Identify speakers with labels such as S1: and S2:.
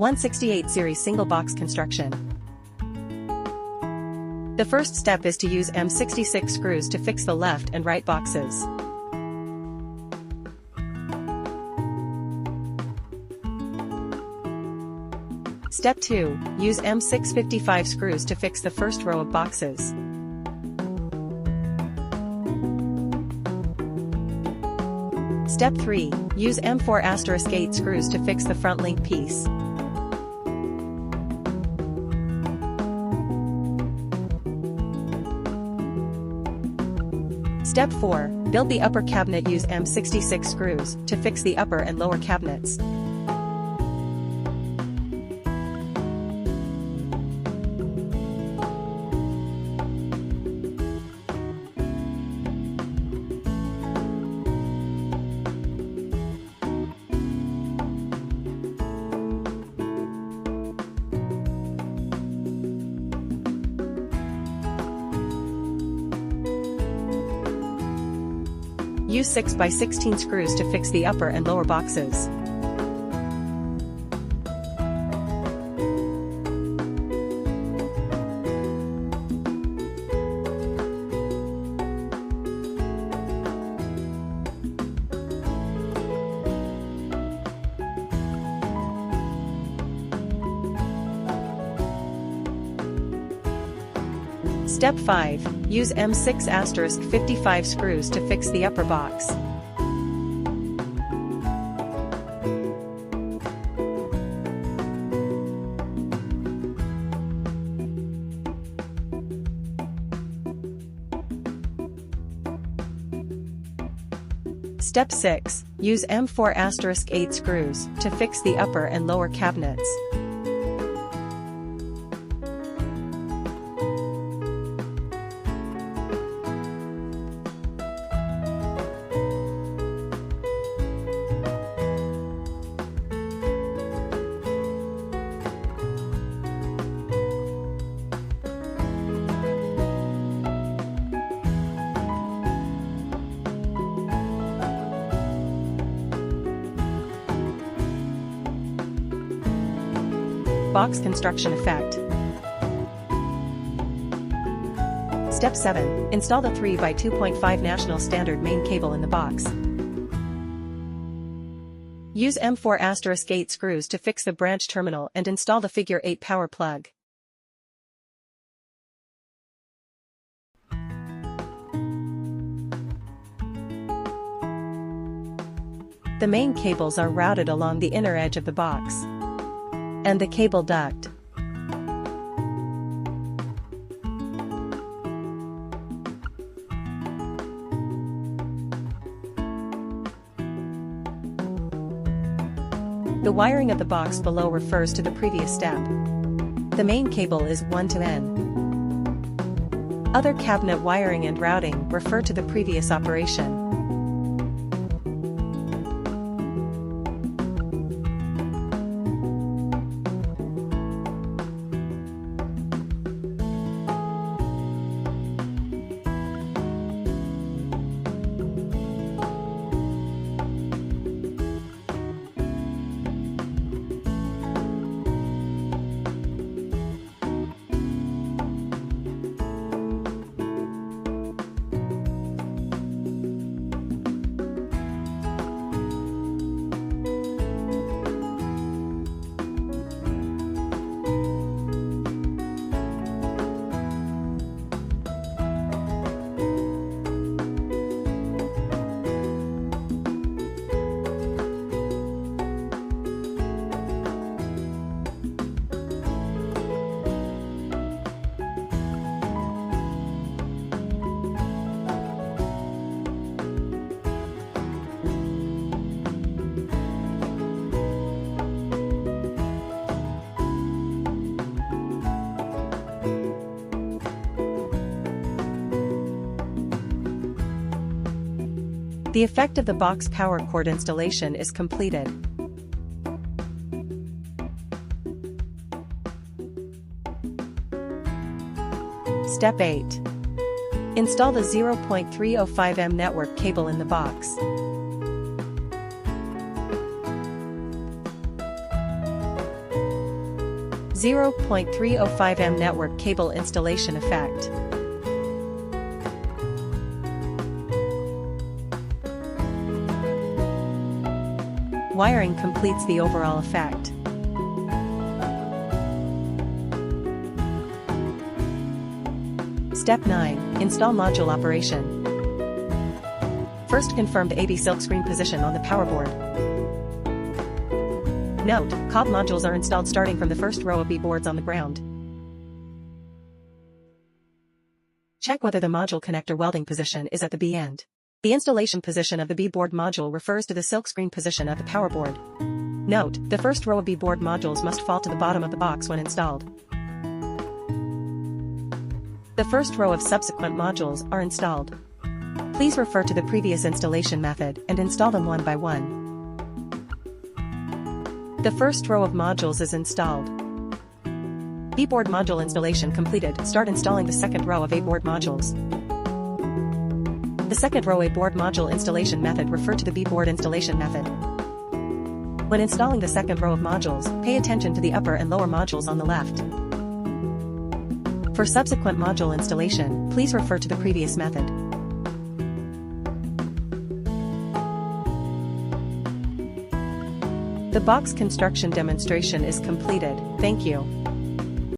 S1: 168 series single box construction. The first step is to use M66 screws to fix the left and right boxes. Step 2, use M655 screws to fix the first row of boxes. Step 3, use M4*8 screws to fix the front link piece. Step 4, build the upper cabinet. Use M66 screws to fix the upper and lower cabinets. Use 6x16 screws to fix the upper and lower boxes. Step 5, use M6*55 screws to fix the upper box. Step 6, use M4*8 screws to fix the upper and lower cabinets. Box construction effect. Step 7, install the 3x2.5 national standard main cable in the box. Use M4*8 screws to fix the branch terminal and install the figure 8 power plug. The main cables are routed along the inner edge of the box and the cable duct. The wiring of the box below refers to the previous step. The main cable is 1 to N. Other cabinet wiring and routing refer to the previous operation. The effect of the box power cord installation is completed. Step 8. Install the 0.305M network cable in the box. 0.305M network cable installation effect. Wiring completes the overall effect. Step 9. Install module operation. First, confirm the AB silkscreen position on the power board. Note, COB modules are installed starting from the first row of B boards on the ground. Check whether the module connector welding position is at the B end. The installation position of the B board module refers to the silkscreen position of the power board. Note, the first row of B board modules must fall to the bottom of the box when installed. The first row of subsequent modules are installed. Please refer to the previous installation method and install them one by one. The first row of modules is installed. B board module installation completed. Start installing the second row of A board modules. The second row A board module installation method refer to the B board installation method. When installing the second row of modules, pay attention to the upper and lower modules on the left. For subsequent module installation, please refer to the previous method. The box construction demonstration is completed. Thank you.